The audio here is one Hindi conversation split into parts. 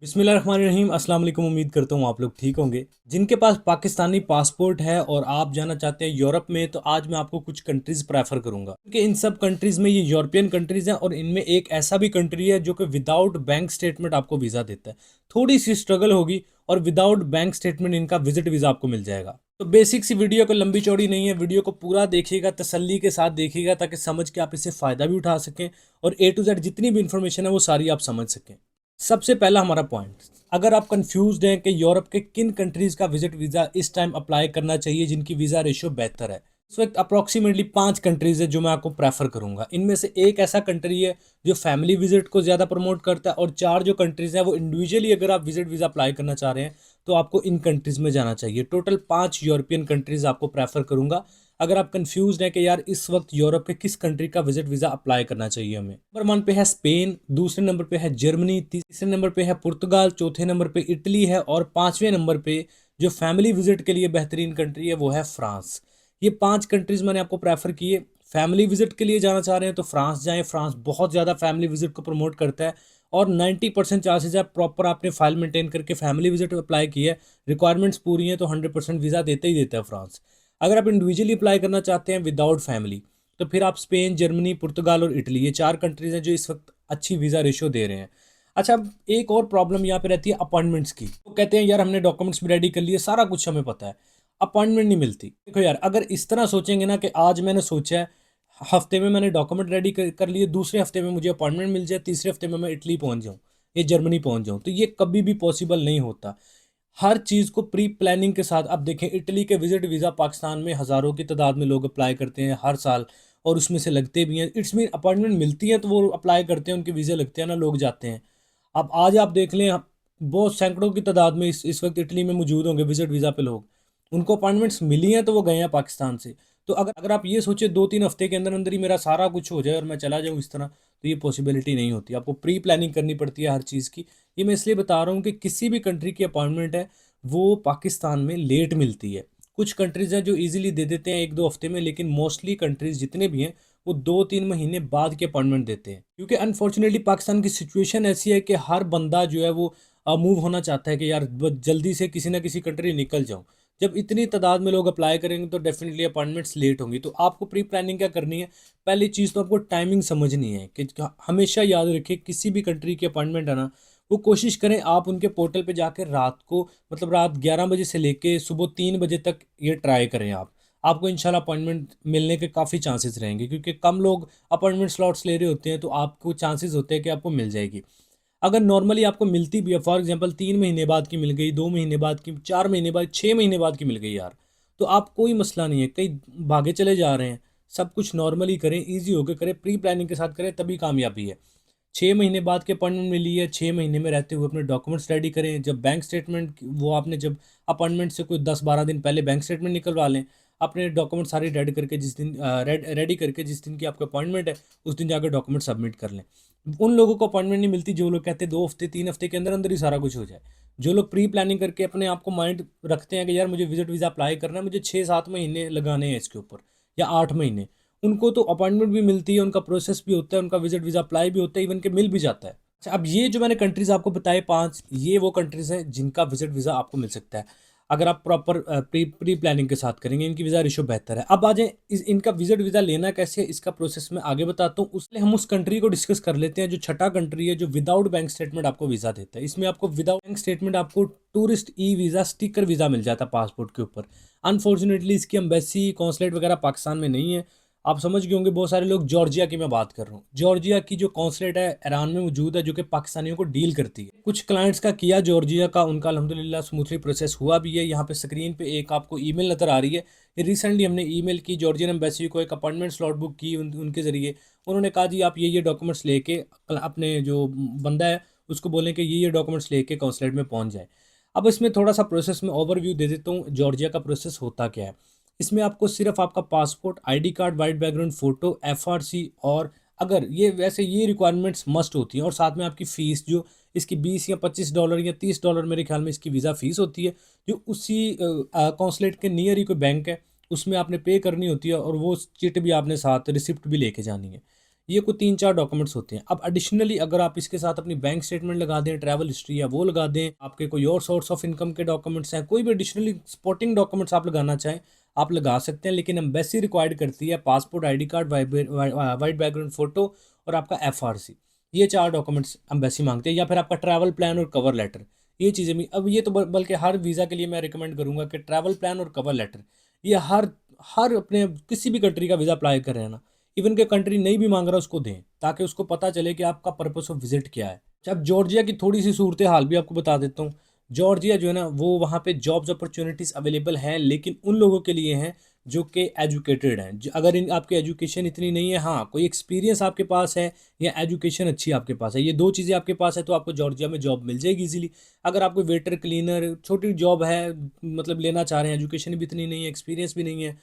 बिस्मिल्लाहिर्रहमानिर्रहीम। अस्सलाम वालेकुम। उम्मीद करता हूँ आप लोग ठीक होंगे। जिनके पास पाकिस्तानी पासपोर्ट है और आप जाना चाहते हैं यूरोप में, तो आज मैं आपको कुछ कंट्रीज़ प्रेफर करूंगा, क्योंकि इन सब कंट्रीज़ में ये यूरोपियन कंट्रीज़ हैं और इनमें एक ऐसा भी कंट्री है जो कि विदाउट बैंक स्टेटमेंट आपको वीज़ा देता है। थोड़ी सी स्ट्रगल होगी और विदाउट बैंक स्टेटमेंट इनका विजिट वीज़ा आपको मिल जाएगा। तो बेसिक सी वीडियो को लंबी चौड़ी नहीं है, वीडियो को पूरा देखिएगा, तसल्ली के साथ देखिएगा, ताकि समझ के आप इससे फ़ायदा भी उठा सकें और ए टू जेड जितनी भी इंफॉर्मेशन है वो सारी आप समझ सकें। सबसे पहला हमारा पॉइंट, अगर आप कंफ्यूज्ड हैं कि यूरोप के किन कंट्रीज़ का विजिट वीज़ा इस टाइम अप्लाई करना चाहिए जिनकी वीज़ा रेशियो बेहतर है, इस वक्त अप्रॉक्सीमेटली 5 कंट्रीज़ है जो मैं आपको प्रेफर करूंगा। इनमें से एक ऐसा कंट्री है जो फैमिली विजिट को ज़्यादा प्रमोट करता है, और 4 जो कंट्रीज़ हैं वो इंडिविजुअली अगर आप विजिट वीज़ा अप्लाई करना चाह रहे हैं तो आपको इन कंट्रीज़ में जाना चाहिए। टोटल 5 यूरोपियन कंट्रीज़ आपको प्रेफर करूंगा। अगर आप कंफ्यूज हैं कि यार इस वक्त यूरोप के किस कंट्री का विजिट वीज़ा अप्लाई करना चाहिए हमें, नंबर 1 पे है स्पेन, दूसरे नंबर पे है जर्मनी, तीसरे नंबर पे है पुर्तगाल, चौथे नंबर पे इटली है, और 5वें नंबर पे जो फैमिली विजिट के लिए बेहतरीन कंट्री है वो है फ्रांस। ये 5 कंट्रीज मैंने आपको प्रेफर किए। फैमिली विजिट के लिए जाना चाह रहे हैं तो फ्रांस जाएं। फ्रांस बहुत ज़्यादा फैमिली विजिट को प्रमोट करता है और 90% चांसेज है प्रॉपर आपने फाइल मेंटेन करके फैमिली विजिट अप्लाई की है, रिक्वायरमेंट्स पूरी हैं, तो 100% वीज़ा देते ही देता है फ्रांस। अगर आप इंडिविजुअली अप्लाई करना चाहते हैं विदाउट फैमिली, तो फिर आप स्पेन, जर्मनी, पुर्तगाल और इटली, ये 4 कंट्रीज हैं जो इस वक्त अच्छी वीज़ा रेशियो दे रहे हैं। अच्छा, अब एक और प्रॉब्लम यहाँ पे रहती है अपॉइंटमेंट्स की। तो कहते हैं यार हमने डॉक्यूमेंट्स भी रेडी कर लिए, सारा कुछ हमें पता है, अपॉइंटमेंट नहीं मिलती। देखो यार, अगर इस तरह सोचेंगे ना कि आज मैंने सोचा है हफ्ते में मैंने डॉक्यूमेंट रेडी कर लिए, दूसरे हफ्ते में मुझे अपॉइंटमेंट मिल जाए, तीसरे हफ्ते में मैं इटली पहुंच जाऊँ या जर्मनी पहुंच जाऊँ, तो ये कभी भी पॉसिबल नहीं होता। हर चीज़ को प्री प्लानिंग के साथ, अब देखें इटली के विजिट वीज़ा पाकिस्तान में हज़ारों की तादाद में लोग अप्लाई करते हैं हर साल, और उसमें से लगते भी हैं। इट्स मीन अपॉइंटमेंट मिलती है तो वो अप्लाई करते हैं, उनके वीज़े लगते हैं ना, लोग जाते हैं। अब आज आप देख लें, बहुत सैकड़ों की तादाद में इस वक्त इटली में मौजूद होंगे विजिट वीज़ा पे लोग, उनको अपॉइंटमेंट्स मिली हैं तो वो गए हैं पाकिस्तान से। तो अगर अगर आप ये सोचे 2-3 हफ्ते के अंदर अंदर ही मेरा सारा कुछ हो जाए और मैं चला जाऊँ इस तरह, तो ये पॉसिबिलिटी नहीं होती। आपको प्री प्लानिंग करनी पड़ती है हर चीज़ की। ये मैं इसलिए बता रहा हूँ कि किसी भी कंट्री की अपॉइंटमेंट है वो पाकिस्तान में लेट मिलती है। कुछ कंट्रीज़ हैं जो इजीली दे देते हैं 1-2 हफ्ते में, लेकिन मोस्टली कंट्रीज़ जितने भी हैं वो 2-3 महीने बाद की अपॉइंटमेंट देते हैं, क्योंकि अनफॉर्चुनेटली पाकिस्तान की सिचुएशन ऐसी है कि हर बंदा जो है वो मूव होना चाहता है कि यार जल्दी से किसी ना किसी कंट्री निकल जाऊँ। जब इतनी तादाद में लोग अप्लाई करेंगे तो डेफिनेटली अपॉइंटमेंट्स लेट होंगी। तो आपको प्री प्लानिंग क्या करनी है, पहली चीज़ तो आपको टाइमिंग समझनी है कि हमेशा याद रखिए किसी भी कंट्री की अपॉइंटमेंट है ना, वो कोशिश करें आप उनके पोर्टल पे जाकर रात को, मतलब रात 11 बजे से लेके सुबह 3 बजे तक ये ट्राई करें आप। आपको इंशाल्लाह अपॉइंटमेंट मिलने के काफ़ी चांसेस रहेंगे, क्योंकि कम लोग अपॉइंटमेंट स्लॉट्स ले रहे होते हैं, तो आपको चांसेस होते हैं कि आपको मिल जाएगी। अगर नॉर्मली आपको मिलती भी है, फॉर एग्जांपल 3 महीने बाद की मिल गई, 2 महीने बाद की, 4 महीने बाद, 6 महीने बाद की मिल गई यार, तो आप कोई मसला नहीं है, कहीं भागे चले जा रहे हैं। सब कुछ नॉर्मली करें, ईजी होकर करें, प्री प्लानिंग के साथ करें, तभी कामयाबी है। 6 महीने बाद के अपॉइंटमेंट मिली है, 6 महीने में रहते हुए अपने डॉक्यूमेंट्स रेडी करें। जब बैंक स्टेटमेंट, वो आपने जब अपॉइंटमेंट से कोई 10-12 दिन पहले बैंक स्टेटमेंट निकलवा लें। अपने डॉक्यूमेंट सारे रेडी करके जिस दिन रेडी करके जिस दिन की आपका अपॉइंटमेंट है उस दिन जाकर डॉक्यूमेंट सबमिट कर लें। उन लोगों को अपॉइंटमेंट नहीं मिलती जो लोग कहते हैं 2 हफ्ते 3 हफ्ते के अंदर अंदर ही सारा कुछ हो जाए। जो लोग प्री प्लानिंग करके अपने आप को माइंड रखते हैं कि यार मुझे विजिट वीज़ा अप्लाई करना है, मुझे 6-7 महीने लगाने हैं इसके ऊपर, या 8 महीने, उनको तो अपॉइंटमेंट भी मिलती है, उनका प्रोसेस भी होता है, उनका विजिट वीज़ा अप्लाई भी होता है, इवन के मिल भी जाता है। अच्छा, अब ये जो मैंने कंट्रीज़ आपको बताए 5, ये वो कंट्रीज़ हैं जिनका विजिट वीज़ा आपको मिल सकता है अगर आप प्रॉपर प्री प्री प्लानिंग के साथ करेंगे। इनकी वीज़ा रेशो बेहतर है। अब आ जाए इनका विजिट वीज़ा लेना कैसे है, इसका प्रोसेस मैं आगे बताता हूँ। उसके लिए हम उस कंट्री को डिस्कस कर लेते हैं जो छठा कंट्री है जो विदाउट बैंक स्टेटमेंट आपको वीज़ा देता है। इसमें आपको विदाउट बैंक स्टेटमेंट आपको tourist e visa sticker visa मिल जाता है पासपोर्ट के ऊपर। अनफॉर्चुनेटली इसकी एम्बेसी कॉन्सुलेट वगैरह पाकिस्तान में नहीं है। आप समझ गए होंगे, बहुत सारे लोग, जॉर्जिया की मैं बात कर रहा हूँ। जॉर्जिया की जो कॉन्सुलेट है ईरान में मौजूद है, जो कि पाकिस्तानियों को डील करती है। कुछ क्लाइंट्स का किया जॉर्जिया का, उनका अल्हम्दुलिल्लाह स्मूथली प्रोसेस हुआ भी है। यहाँ पे स्क्रीन पे एक आपको ईमेल नज़र आ रही है। ये रिसेंटली हमने ईमेल की जॉर्जियन एम्बेसी को, एक अपॉइंटमेंट स्लॉट बुक की उनके ज़रिए। उन्होंने कहा जी आप ये डॉक्यूमेंट्स लेके अपने जो बंदा है उसको बोलें कि ये डॉक्यूमेंट्स लेके कॉन्सुलेट में पहुँच जाए। अब इसमें थोड़ा सा प्रोसेस में ओवरव्यू दे देता हूँ, जॉर्जिया का प्रोसेस होता क्या है। इसमें आपको सिर्फ आपका passport, ID card, white background photo, FRC, और अगर ये वैसे ये रिक्वायरमेंट्स मस्ट होती हैं, और साथ में आपकी फ़ीस जो इसकी $20 या $25 या $30 मेरे ख्याल में इसकी वीज़ा फ़ीस होती है, जो उसी कॉन्सुलेट के नियर ही कोई बैंक है उसमें आपने पे करनी होती है, और वो चिट भी आपने साथ रिसिप्ट भी लेके जानी है। ये कोई 3-4 डॉक्यूमेंट्स होते हैं। अब एडिशनली अगर आप इसके साथ अपनी बैंक स्टेटमेंट लगा दें, ट्रैवल हिस्ट्री है वो लगा दें, आपके कोई और सोर्स ऑफ इनकम के डॉक्यूमेंट्स हैं, कोई भी एडिशनली सपोर्टिंग डॉक्यूमेंट्स आप लगाना चाहें, आप लगा सकते हैं। लेकिन एम्बेसी रिक्वायर्ड करती है passport, ID card, white background photo और आपका एफआरसी। ये 4 डॉक्यूमेंट्स एम्बेसी मांगते हैं, या फिर आपका ट्रैवल प्लान और कवर लेटर। ये चीज़ें भी, अब ये तो बल्कि हर वीज़ा के लिए मैं रिकमेंड करूँगा कि ट्रैवल प्लान और कवर लेटर, ये हर हर अपने किसी भी कंट्री का वीज़ा अप्लाई कर रहे हैं ना, इवन के कंट्री नहीं भी मांग रहा उसको दें, ताकि उसको पता चले कि आपका पर्पस ऑफ विजिट क्या है। अब जॉर्जिया की थोड़ी सी सूरत हाल भी आपको बता देता हूँ। जॉर्जिया जो है ना, वो वहाँ पे जॉब्स अपॉर्चुनिटीज़ अवेलेबल हैं, लेकिन उन लोगों के लिए हैं जो कि एजुकेटेड हैं। अगर इन आपकी एजुकेशन इतनी नहीं है, हाँ कोई एक्सपीरियंस आपके पास है या एजुकेशन अच्छी आपके पास है, ये 2 चीज़ें आपके पास है, तो आपको जॉर्जिया में जॉब मिल जाएगी इजीली। अगर आप कोई वेटर, क्लीनर, छोटी जॉब है, मतलब लेना चाह रहे हैं, एजुकेशन भी इतनी नहीं है, एक्सपीरियंस भी नहीं है,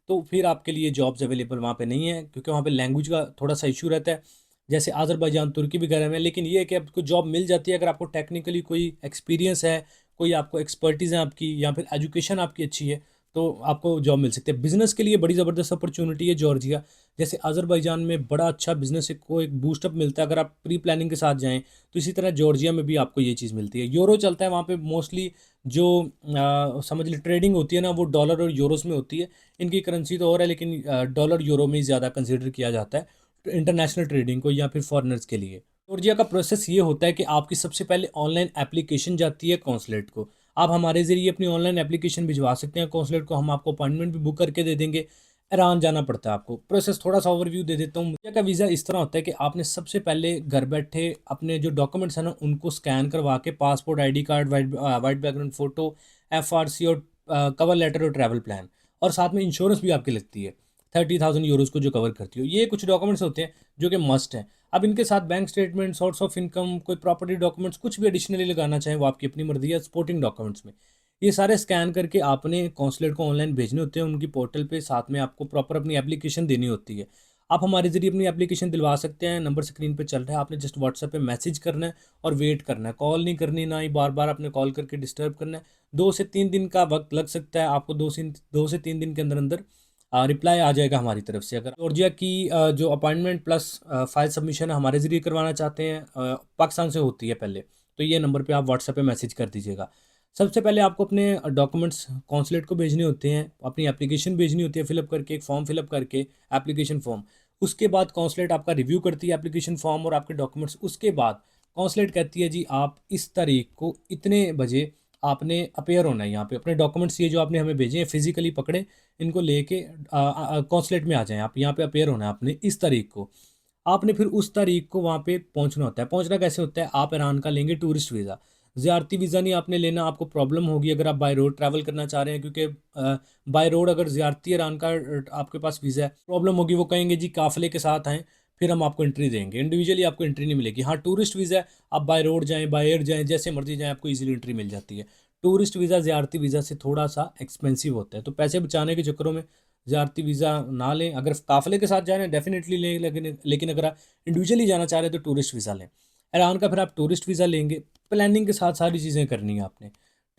तो फिर आपके लिए जॉब्स अवेलेबल वहाँ पे नहीं है, क्योंकि वहाँ पे लैंग्वेज का थोड़ा सा इशू रहता है। जैसे अज़रबैजान, तुर्की वगैरह में, लेकिन ये है कि आपको जॉब मिल जाती है अगर आपको टेक्निकली कोई एक्सपीरियंस है, कोई आपको एक्सपर्टीज़ है आपकी, या फिर एजुकेशन आपकी अच्छी है, तो आपको जॉब मिल सकती है। बिज़नेस के लिए बड़ी ज़बरदस्त अपॉर्चुनिटी है जॉर्जिया। जैसे अज़रबैजान में बड़ा अच्छा बिज़नेस को एक बूस्टअप मिलता है अगर आप प्री प्लानिंग के साथ जाएँ, तो इसी तरह जॉर्जिया में भी आपको ये चीज़ मिलती है। यूरो चलता है वहाँ पे मोस्टली, जो समझ लीजिए ट्रेडिंग होती है ना, वो डॉलर और यूरोस में होती है। इनकी करेंसी तो और है, लेकिन डॉलर यूरो में ही ज़्यादा कंसिडर किया जाता है इंटरनेशनल ट्रेडिंग को या फिर फॉरेनर्स के लिए। जॉर्जिया का प्रोसेस ये होता है कि आपकी सबसे पहले ऑनलाइन एप्लीकेशन जाती है कॉन्सुलेट को। आप हमारे ज़रिए अपनी ऑनलाइन एप्लीकेशन भिजवा सकते हैं कॉन्सुलेट को, हम आपको अपॉइंटमेंट भी बुक करके दे देंगे। ईरान जाना पड़ता है आपको। प्रोसेस थोड़ा सा ओवरव्यू दे देता हूँ। इंडिया का वीज़ा इस तरह होता है कि आपने सबसे पहले घर बैठे अपने जो डॉक्यूमेंट्स हैं ना, उनको स्कैन करवा के passport, ID card, white background photo, FRC और कवर लेटर और ट्रैवल प्लान, और साथ में इंश्योरेंस भी आपकी लगती है 30,000 यूरोज़ को जो कवर करती हो। ये कुछ डॉक्यूमेंट्स होते हैं जो कि मस्ट हैं। अब इनके साथ bank statement, source of income, कोई प्रॉपर्टी डॉक्यूमेंट्स, कुछ भी एडिशनली लगाना चाहें वो आपकी अपनी मर्जी है। सपोर्टिंग डॉक्यूमेंट्स में ये सारे स्कैन करके आपने कॉन्सुलेट को ऑनलाइन भेजने होते हैं उनकी पोर्टल पे। साथ में आपको प्रॉपर अपनी एप्लीकेशन देनी होती है। आप हमारे ज़रिए अपनी एप्लीकेशन दिलवा सकते हैं। नंबर स्क्रीन पे चल रहा है, आपने जस्ट व्हाट्सएप पे मैसेज करना है और वेट करना है। कॉल नहीं करनी, ना ही बार बार आपने कॉल करके डिस्टर्ब करना है। 2 से 3 दिन का वक्त लग सकता है आपको। 2 से 3 दिन के अंदर अंदर रिप्लाई आ जाएगा हमारी तरफ से। अगर जॉर्जिया की जो अपॉइंटमेंट प्लस फाइल सबमिशन हमारे ज़रिए करवाना चाहते हैं, पाकिस्तान से होती है पहले, तो ये नंबर पे आप व्हाट्सएप पे मैसेज कर दीजिएगा। सबसे पहले आपको अपने डॉक्यूमेंट्स कॉन्सुलेट को भेजने होते हैं, अपनी एप्लीकेशन भेजनी होती है फिलअप करके, एक फॉर्म फिलअप करके, एप्लीकेशन फॉर्म। उसके बाद कॉन्सुलेट आपका रिव्यू करती है एप्लीकेशन फॉर्म और आपके डॉक्यूमेंट्स। उसके बाद कॉन्सुलेट कहती है जी आप इस तारीख को इतने बजे आपने अपेयर होना है यहाँ पे। अपने डॉक्यूमेंट्स ये जो आपने हमें भेजे हैं फिजिकली पकड़े, इनको लेके कॉन्सुलेट में आ जाएं। आप यहाँ पे अपेयर होना है आपने इस तारीख को। आपने फिर उस तारीख को वहाँ पे पहुँचना होता है। पहुँचना कैसे होता है, आप ईरान का लेंगे टूरिस्ट वीज़ा। ज़ियारती वीज़ा नहीं आपने लेना, आपको प्रॉब्लम होगी अगर आप बाय रोड ट्रैवल करना चाह रहे हैं, क्योंकि बाय रोड अगर ज़ियारती ईरान का आपके पास वीज़ा है, प्रॉब्लम होगी। वो कहेंगे जी काफ़िले के साथ आएँ, फिर हम आपको एंट्री देंगे। इंडिविजुअली आपको एंट्री नहीं मिलेगी। हाँ, टूरिस्ट वीज़ा है, आप बाय रोड जाएँ, बाय एयर जाएँ, जैसे मर्जी जाएँ, आपको ईजिली एंट्री मिल जाती है। टूरिस्ट वीज़ा ज़ियारती वीज़ा से थोड़ा सा एक्सपेंसिव होता है, तो पैसे बचाने के चक्करों में ज़ियारती वीज़ा ना लें। अगर काफ़िले के साथ जा रहे हैं डेफिनेटली लें, लेकिन अगर आप इंडिविजुअली जाना चाह रहे हैं तो टूरिस्ट वीज़ा लें। ईरान का फिर आप टूरिस्ट वीज़ा लेंगे, प्लानिंग के साथ सारी चीज़ें करनी है आपने।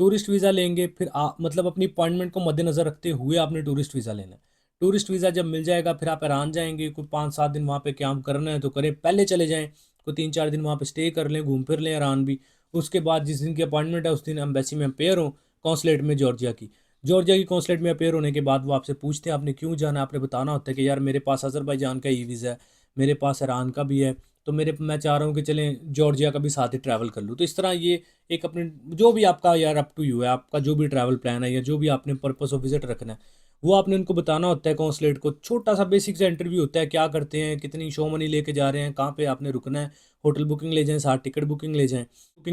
टूरिस्ट वीज़ा लेंगे, फिर मतलब अपनी अपॉइंटमेंट को मद्देनज़र रखते हुए आपने टूरिस्ट वीज़ा लेना है। टूरिस्ट वीज़ा जब मिल जाएगा फिर आप ईरान जाएंगे। कोई 5-7 दिन वहाँ पे क्याम करना है तो करें, पहले चले जाएँ। कोई 3-4 दिन वहाँ पे स्टे कर लें, घूम फिर लें ईरान भी। उसके बाद जिस दिन की अपॉइंटमेंट है उस दिन एम्बेसी में अपेयर हों, कौंसलेट में जॉर्जिया की कौंसलेट में अपेयर होने के बाद वो आपसे पूछते हैं आपने क्यों जाना है। आपने बताना होता है कि यार मेरे पास अज़रबैजान का ई वीज़ा है, मेरे पास ईरान का भी है, तो मैं चाह रहा हूँ कि चलें जॉर्जिया का भी साथ ही ट्रैवल कर लूँ। तो इस तरह ये एक अपने जो भी आपका यार अप टू यू है, आपका जो भी ट्रैवल प्लान है या जो भी आपने पर्पस ऑफ विजिट रखना है, वो आपने उनको बताना होता है कौंसलेट को। छोटा सा बेसिक सा इंटरव्यू होता है, क्या करते हैं, कितनी शो मनी लेके जा रहे हैं, कहाँ पे आपने रुकना है, होटल बुकिंग ले जाएँ, साथ टिकट बुकिंग ले जाएँ।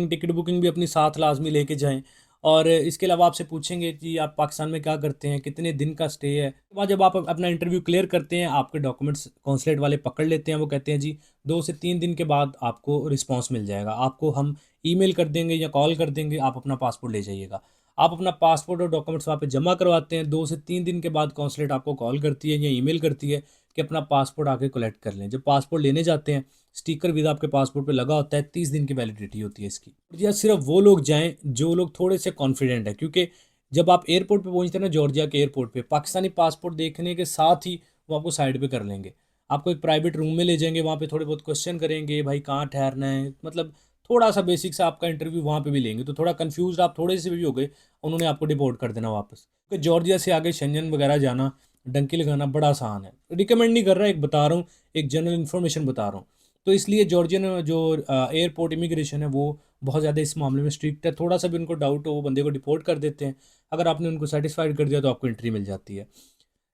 टिकट बुकिंग भी अपनी साथ लाजमी लेके जाएँ। और इसके अलावा आपसे पूछेंगे कि आप पाकिस्तान में क्या करते हैं, कितने दिन का स्टे है। उसके बाद जब आप अपना इंटरव्यू क्लियर करते हैं, आपके डॉक्यूमेंट्स कौंसलेट वाले पकड़ लेते हैं। वो कहते हैं जी 2 से 3 दिन के बाद आपको रिस्पांस मिल जाएगा, आपको हम ईमेल कर देंगे या कॉल कर देंगे, आप अपना पासपोर्ट ले जाइएगा। आप अपना पासपोर्ट और डॉक्यूमेंट्स वहाँ पे जमा करवाते हैं। 2 से 3 दिन के बाद कौंसलेट आपको कॉल करती है या ईमेल करती है कि अपना पासपोर्ट आके कलेक्ट कर लें। जब पासपोर्ट लेने जाते हैं, स्टिकर विद आपके पासपोर्ट पे लगा होता है, 30 दिन की वैलिडिटी होती है इसकी। और या सिर्फ वो लोग जाएं जो लोग थोड़े से कॉन्फिडेंट है, क्योंकि जब आप एयरपोर्ट पे पहुंचते हैं ना, जॉर्जिया के एयरपोर्ट पे, पाकिस्तानी पासपोर्ट देखने के साथ ही वो आपको साइड पे कर लेंगे। आपको एक प्राइवेट रूम में ले जाएंगे, वहाँ पे थोड़े बहुत क्वेश्चन करेंगे, भाई कहाँ ठहरना है, मतलब थोड़ा सा बेसिक सा आपका इंटरव्यू वहाँ पे भी लेंगे। तो थोड़ा कंफ्यूज आप थोड़े से भी हो गए, उन्होंने आपको डिपोर्ट कर देना वापस। क्योंकि जॉर्जिया से आगे शेंजन वगैरह जाना, डंकी लगाना बड़ा आसान है। रिकमेंड नहीं कर रहा, एक बता रहा हूँ, एक जनरल इन्फॉर्मेशन बता रहा हूँ। तो इसलिए जॉर्जियन जो एयरपोर्ट इमिग्रेशन है वो बहुत ज़्यादा इस मामले में स्ट्रिक्ट है। थोड़ा सा भी उनको डाउट हो वो बंदे को डिपोर्ट कर देते हैं। अगर आपने उनको सेटिस्फाइड कर दिया तो आपको एंट्री मिल जाती है।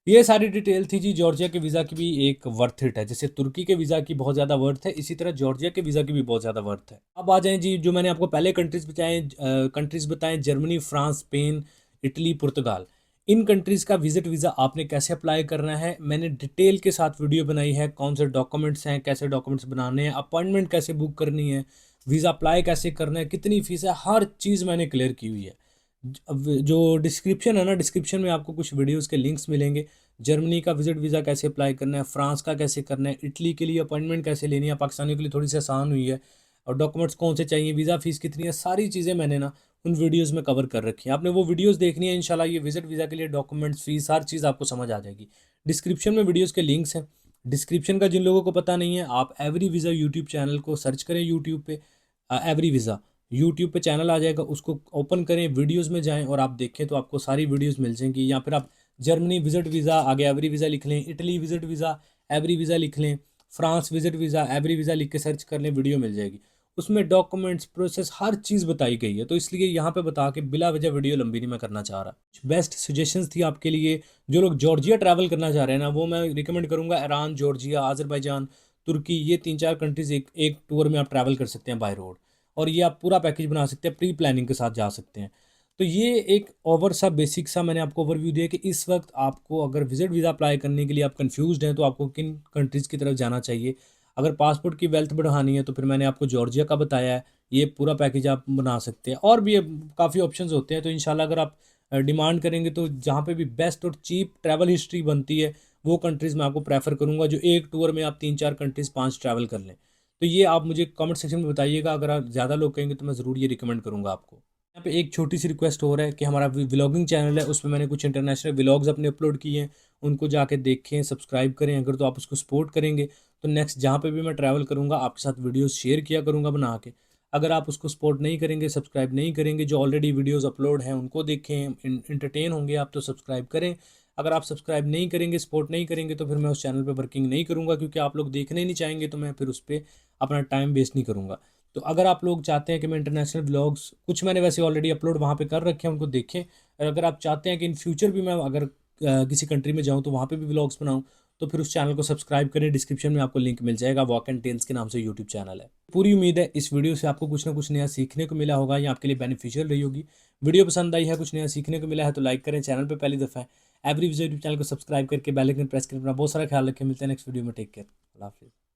ये सारी डिटेल थी जी। जॉर्जिया के वीज़ा की भी एक वर्थ इट है, जैसे तुर्की के वीज़ा की बहुत ज़्यादा वर्थ है, इसी तरह जॉर्जिया के वीज़ा की भी बहुत ज़्यादा वर्थ है। अब आ जाएं जी, जो मैंने आपको पहले कंट्रीज बताएं, जर्मनी, फ्रांस, स्पेन, इटली, पुर्तगाल। इन कंट्रीज़ का विजिट वीज़ा आपने कैसे अप्लाई करना है, मैंने डिटेल के साथ वीडियो बनाई है। कौन से डॉक्यूमेंट्स हैं, कैसे डॉक्यूमेंट्स बनाने हैं, अपॉइंटमेंट कैसे बुक करनी है, वीज़ा अप्लाई कैसे करना है, कितनी फ़ीस है, हर चीज़ मैंने क्लियर की हुई है। जो डिस्क्रिप्शन है ना, डिस्क्रिप्शन में आपको कुछ वीडियोस के लिंक्स मिलेंगे। जर्मनी का विजिट वीज़ा कैसे अप्लाई करना है, फ्रांस का कैसे करना है, इटली के लिए अपॉइंटमेंट कैसे लेनी है, पाकिस्तानियों के लिए थोड़ी सी आसान हुई है, और डॉक्यूमेंट्स कौन से चाहिए, वीज़ा फीस कितनी है, सारी चीज़ें मैंने ना उन वीडियोज़ में कवर कर रखी है। आपने वो वीडियोज़ देखनी है, इंशाल्लाह ये विजिट वीज़ा के लिए डॉक्यूमेंट्स, फीस, हर चीज़ आपको समझ आ जाएगी। डिस्क्रिप्शन में वीडियोज़ के लिंक्स हैं। डिस्क्रिप्शन का जिन लोगों को पता नहीं है, आप एवरी वीज़ा यूट्यूब चैनल को सर्च करें, यूट्यूब पे एवरी वीज़ा यूट्यूब पे चैनल आ जाएगा, उसको ओपन करें, वीडियोस में जाएं और आप देखें तो आपको सारी वीडियोस मिल जाएंगी। या फिर आप जर्मनी विजिट वीज़ा आगे एवरी वीज़ा लिख लें, Italy visit visa every visa लिख लें, France visit visa every visa लिख के सर्च कर लें, वीडियो मिल जाएगी। उसमें डॉक्यूमेंट्स, प्रोसेस, हर चीज़ बताई गई है। तो इसलिए यहाँ पे बता के बिला वजह वीडियो लंबी नहीं मैं करना चाह रहा। बेस्ट सजेशंस थी आपके लिए। जो लोग जॉर्जिया ट्रैवल करना चाह रहे हैं ना, वो मैं रिकमेंड करूँगा ईरान, जॉर्जिया, आज़रबाईजान, तुर्की, ये 3-4 कंट्रीज़ एक एक टूर में आप ट्रैवल कर सकते हैं बाय रोड। और ये आप पूरा पैकेज बना सकते हैं, प्री प्लानिंग के साथ जा सकते हैं। तो ये एक ओवर सा बेसिक सा मैंने आपको ओवरव्यू दिया कि इस वक्त आपको अगर विजिट वीज़ा अप्लाई करने के लिए आप कंफ्यूज्ड हैं तो आपको किन कंट्रीज़ की तरफ जाना चाहिए। अगर पासपोर्ट की वेल्थ बढ़ानी है तो फिर मैंने आपको जॉर्जिया का बताया है, ये पूरा पैकेज आप बना सकते हैं। और भी काफ़ी ऑप्शंस होते हैं। तो इंशाल्लाह अगर आप डिमांड करेंगे तो जहाँ पे भी बेस्ट और चीप ट्रैवल हिस्ट्री बनती है वो कंट्रीज़ मैं आपको प्रेफर करूँगा, जो एक टूर में आप 3-4 कंट्रीज़ 5 ट्रैवल कर लें। तो ये आप मुझे कमेंट सेक्शन में बताइएगा। अगर आप ज़्यादा लोग कहेंगे तो मैं ज़रूर ये रिकमेंड करूँगा आपको। यहाँ पे एक छोटी सी रिक्वेस्ट हो रहा है कि हमारा व्लॉगिंग चैनल है, उसमें मैंने कुछ इंटरनेशनल व्लॉग्स अपने अपलोड किए हैं, उनको जाके देखें, सब्सक्राइब करें। अगर तो आप उसको सपोर्ट करेंगे तो नेक्स्ट जहाँ पे भी मैं ट्रैवल करूँगा आपके साथ वीडियोस शेयर किया करूँगा बना के। अगर आप उसको सपोर्ट नहीं करेंगे, सब्सक्राइब नहीं करेंगे, जो ऑलरेडी वीडियोस अपलोड हैं उनको देखें, इंटरटेन होंगे आप, तो सब्सक्राइब करें। अगर आप सब्सक्राइब नहीं करेंगे, सपोर्ट नहीं करेंगे, तो फिर मैं उस चैनल पे वर्किंग नहीं करूँगा, क्योंकि आप लोग देखने ही नहीं चाहेंगे तो मैं फिर उस पर अपना टाइम वेस्ट नहीं करूँगा। तो अगर आप लोग चाहते हैं कि मैं इंटरनेशनल व्लॉग्स, कुछ मैंने वैसे ऑलरेडी अपलोड वहाँ पे कर रखे हैं, उनको देखें। और अगर आप चाहते हैं कि इन फ्यूचर भी मैं अगर किसी कंट्री में जाऊँ तो वहाँ पे भी व्लॉग्स बनाऊँ, तो फिर उस चैनल को सब्सक्राइब करें। डिस्क्रिप्शन में आपको लिंक मिल जाएगा, वॉक एंड टेल्स के नाम से यूट्यूब चैनल है। पूरी उम्मीद है इस वीडियो से आपको कुछ ना कुछ नया सीखने को मिला होगा, या आपके लिए बेनिफिशियल रही होगी। वीडियो पसंद आई है, कुछ नया सीखने को मिला है तो लाइक करें। चैनल पर पहली दफ़ा है एवरी विजय यूट्यूब चैनल को सब्सक्राइब करके बेल आइकन प्रेस करें। अपना बहुत सारा ख्याल रखें। मिलते हैं नेक्स्ट वीडियो में। टेक केयर, अल्लाह हाफिज़।